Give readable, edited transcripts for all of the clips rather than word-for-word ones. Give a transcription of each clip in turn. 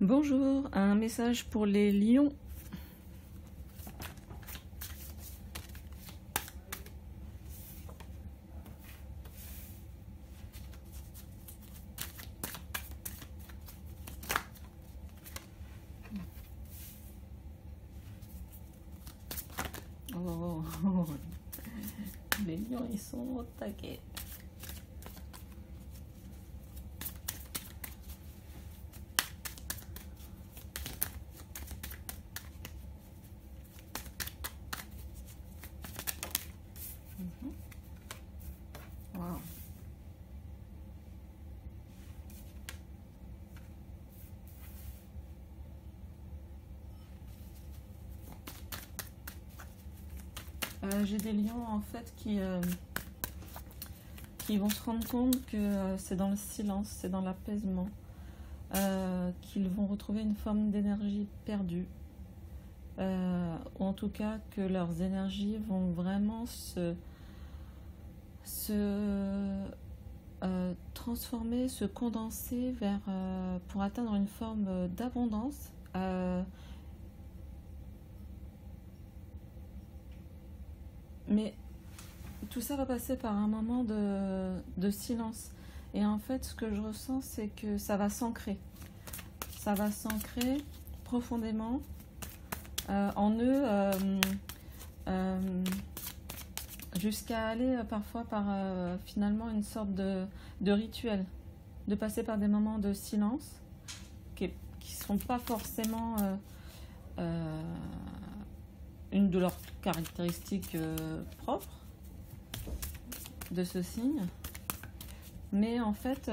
Bonjour, un message pour les lions. Oh, les lions, ils sont au taquet. Wow. J'ai des lions en fait qui vont se rendre compte que c'est dans le silence, c'est dans l'apaisement, qu'ils vont retrouver une forme d'énergie perdue. Ou en tout cas que leurs énergies vont vraiment transformer, se condenser vers, pour atteindre une forme d'abondance. Mais tout ça va passer par un moment de silence. Et en fait, ce que je ressens, c'est que ça va s'ancrer. Ça va s'ancrer profondément en eux, jusqu'à aller parfois par finalement une sorte de rituel, de passer par des moments de silence qui ne sont pas forcément une de leurs caractéristiques propres de ce signe, mais en fait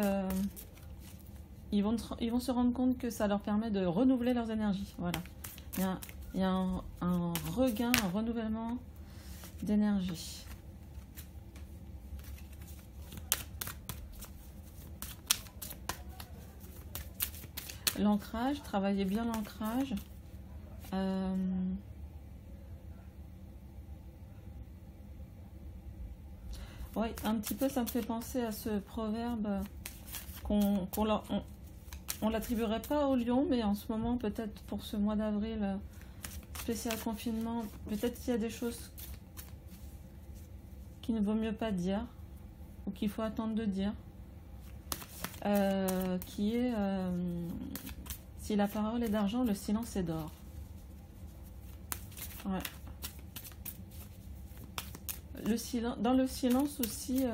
ils vont se rendre compte que ça leur permet de renouveler leurs énergies. Voilà, il y a un regain, un renouvellement d'énergie. L'ancrage, travaillez bien l'ancrage. Oui, un petit peu, ça me fait penser à ce proverbe on l'attribuerait pas au lion, mais en ce moment, peut-être pour ce mois d'avril spécial confinement, peut-être qu'il y a des choses qu'il ne vaut mieux pas dire ou qu'il faut attendre de dire, qui est si la parole est d'argent, le silence est d'or. Ouais. Dans le silence aussi,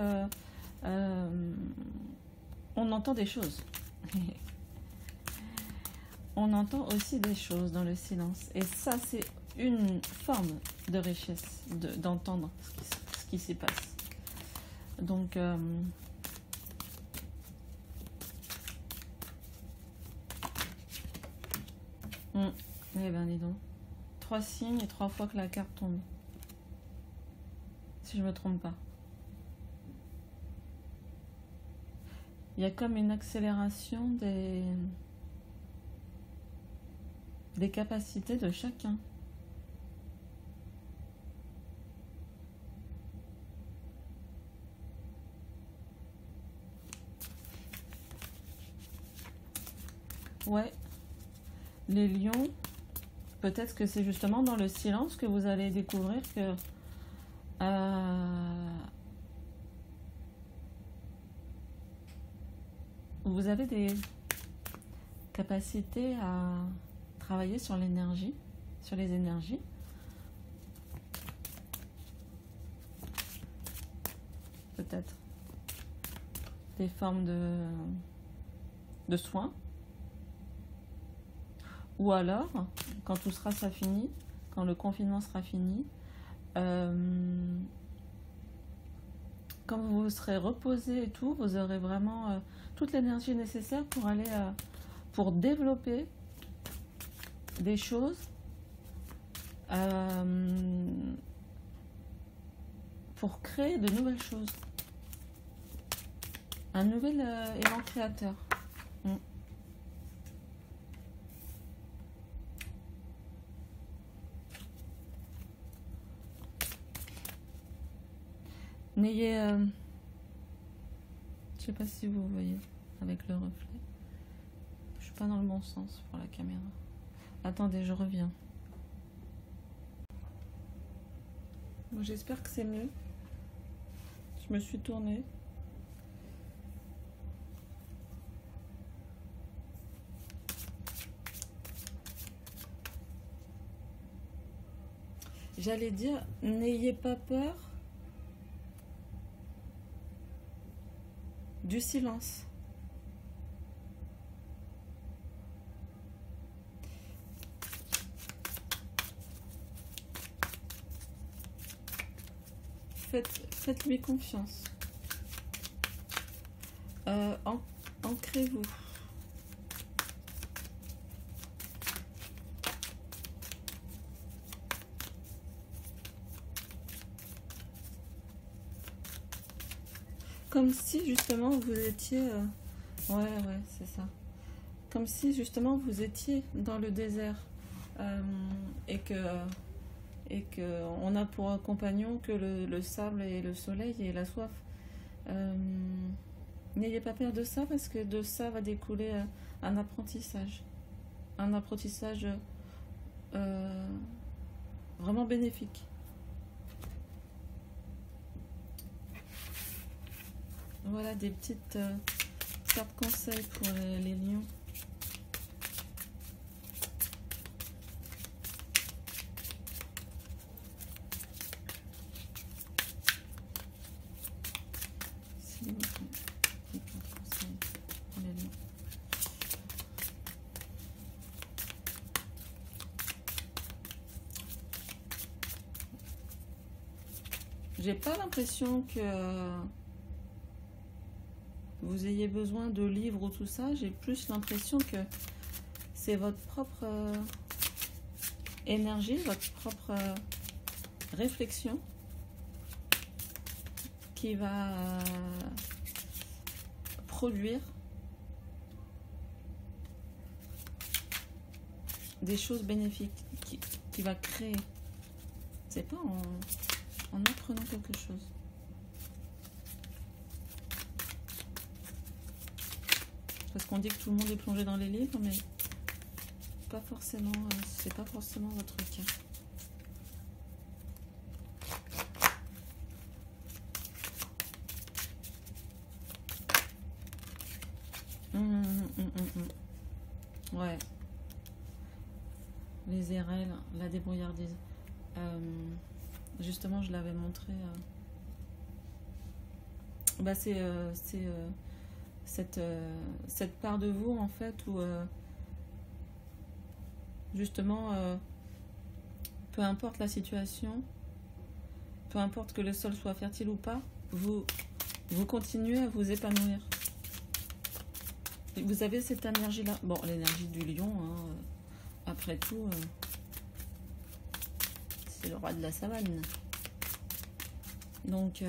on entend des choses. On entend aussi des choses dans le silence. Et ça, c'est une forme de richesse d'entendre ce qui s'y passe. Donc, eh ben dis donc. 3 signes et 3 fois que la carte tombe. Si je me trompe pas. Il y a comme une accélération des capacités de chacun. Ouais, les lions, peut-être que c'est justement dans le silence que vous allez découvrir que vous avez des capacités à travailler sur l'énergie, sur les énergies. Peut-être des formes de soins. Ou alors, quand tout sera fini, quand le confinement sera fini, quand vous serez reposé et tout, vous aurez vraiment toute l'énergie nécessaire pour aller pour développer des choses pour créer de nouvelles choses. Un nouvel élan créateur. N'ayez... je sais pas si vous voyez avec le reflet. Je suis pas dans le bon sens pour la caméra. Attendez, je reviens. Bon, j'espère que c'est mieux. Je me suis tournée. J'allais dire, n'ayez pas peur du silence. Faites-lui confiance. Ancrez-vous. Comme si justement vous étiez... ouais, c'est ça. Comme si justement vous étiez dans le désert et que on a pour compagnon que le sable et le soleil et la soif. N'ayez pas peur de ça, parce que de ça va découler un apprentissage. Un apprentissage vraiment bénéfique. Voilà des petites cartes conseils pour les lions. J'ai pas l'impression que vous ayez besoin de livres ou tout ça. J'ai plus l'impression que c'est votre propre énergie, votre propre réflexion qui va produire des choses bénéfiques, qui va créer. C'est pas en apprenant quelque chose. Parce qu'on dit que tout le monde est plongé dans les livres, mais pas forcément, c'est pas forcément votre cas. Ouais. Les RL, la débrouillardise. Justement, je l'avais montré. Bah, c'est cette part de vous, en fait, où justement, peu importe la situation, peu importe que le sol soit fertile ou pas, vous continuez à vous épanouir. Et vous avez cette énergie-là. Bon, l'énergie du lion, hein, après tout, c'est le roi de la savane. Donc,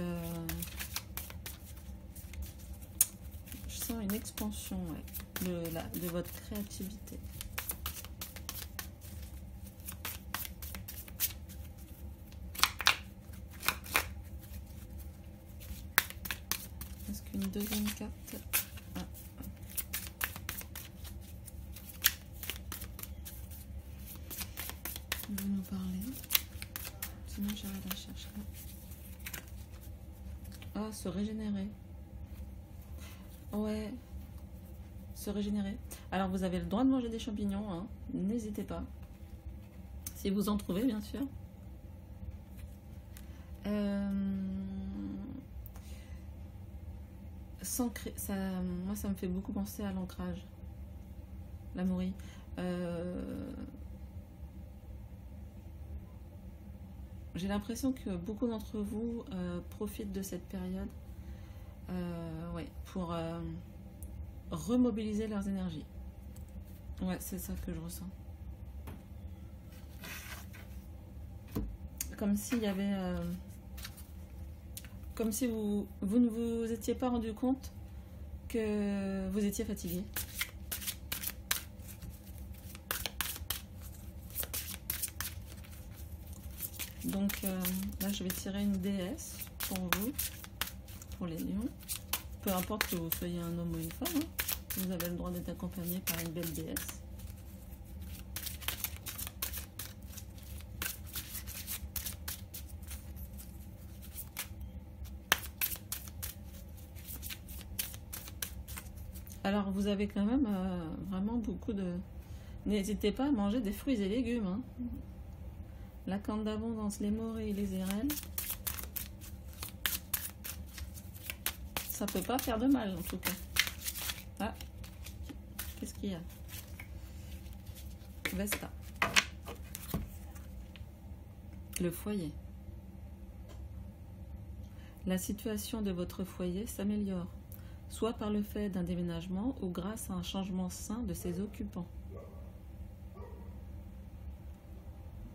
je sens une expansion, ouais, de votre créativité. Est-ce qu'une deuxième carte... vous nous parlez, sinon j'arrive à chercher. Ah, se régénérer. Ouais, se régénérer. Alors vous avez le droit de manger des champignons, hein. N'hésitez pas, si vous en trouvez, bien sûr. Moi ça me fait beaucoup penser à l'ancrage, la mourie. J'ai l'impression que beaucoup d'entre vous profitent de cette période ouais, pour remobiliser leurs énergies. Ouais, c'est ça que je ressens. Comme s'il y avait... comme si vous ne vous étiez pas rendu compte que vous étiez fatigué. Donc là, je vais tirer une déesse pour vous, pour les lions. Peu importe que vous soyez un homme ou une femme. Hein. Vous avez le droit d'être accompagné par une belle déesse. Alors, vous avez quand même vraiment beaucoup de... N'hésitez pas à manger des fruits et légumes. Hein. La corne d'abondance, les morilles et les érelles. Ça peut pas faire de mal, en tout cas. Ah, qu'est-ce qu'il y a? Vesta. Le foyer. La situation de votre foyer s'améliore, soit par le fait d'un déménagement ou grâce à un changement sain de ses occupants.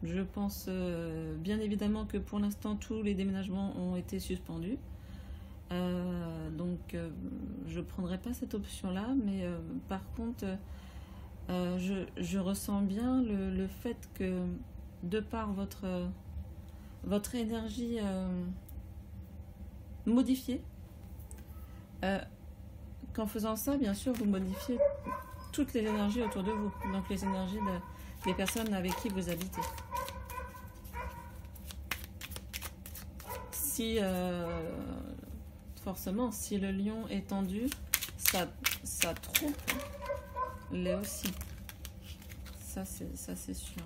Je pense bien évidemment que pour l'instant tous les déménagements ont été suspendus. Donc je ne prendrai pas cette option-là, mais par contre je ressens bien le fait que de par votre énergie modifiée, qu'en faisant ça, bien sûr, vous modifiez toutes les énergies autour de vous, donc les énergies des personnes avec qui vous habitez. Si forcément, si le lion est tendu, sa troupe l'est aussi. Ça c'est sûr.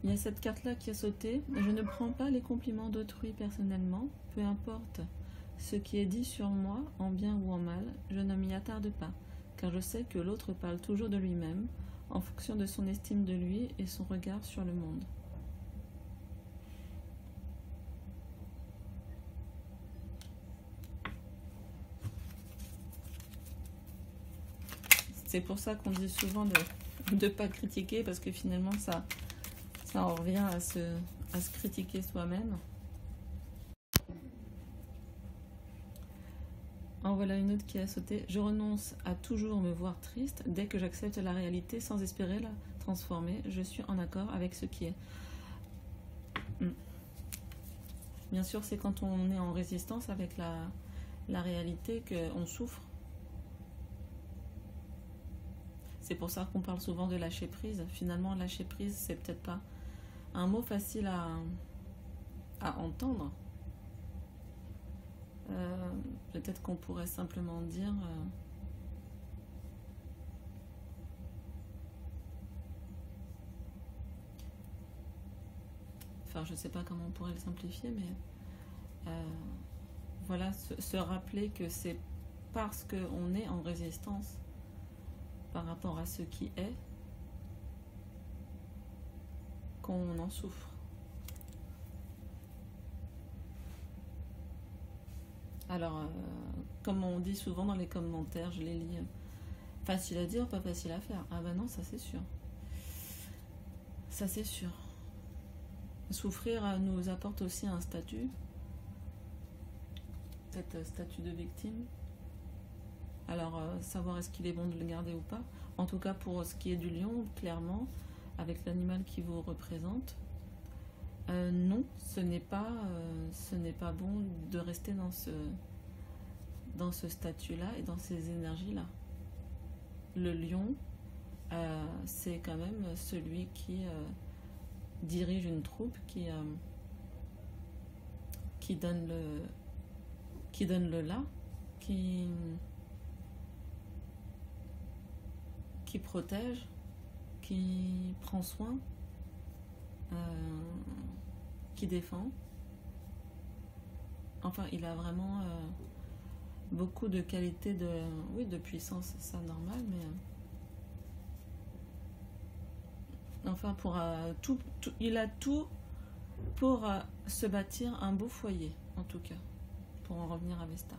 Il y a cette carte-là qui a sauté. Je ne prends pas les compliments d'autrui personnellement, peu importe ce qui est dit sur moi, en bien ou en mal, je ne m'y attarde pas, car je sais que l'autre parle toujours de lui-même, en fonction de son estime de lui et son regard sur le monde. C'est pour ça qu'on dit souvent de ne pas critiquer, parce que finalement ça en revient à se critiquer soi-même. En voilà une autre qui a sauté. Je renonce à toujours me voir triste dès que j'accepte la réalité sans espérer la transformer. Je suis en accord avec ce qui est. Bien sûr, c'est quand on est en résistance avec la réalité qu'on souffre. C'est pour ça qu'on parle souvent de lâcher prise. Finalement, lâcher prise, c'est peut-être pas un mot facile à entendre. Peut-être qu'on pourrait simplement dire enfin je sais pas comment on pourrait le simplifier, mais voilà, se rappeler que c'est parce qu'on est en résistance par rapport à ce qui est qu'on en souffre. Alors, comme on dit souvent dans les commentaires, je les lis, facile à dire, pas facile à faire. Ah ben non, ça c'est sûr. Ça c'est sûr. Souffrir nous apporte aussi un statut, peut-être statut de victime. Alors, savoir est-ce qu'il est bon de le garder ou pas. En tout cas, pour ce qui est du lion, clairement, avec l'animal qui vous représente, non, ce n'est pas bon de rester dans ce statut-là et dans ces énergies-là. Le lion, c'est quand même celui qui dirige une troupe, qui donne le là, qui protège, qui prend soin, qui défend. Enfin, il a vraiment beaucoup de qualités de puissance, c'est ça normal, mais enfin il a tout pour se bâtir un beau foyer, en tout cas, pour en revenir à Vesta.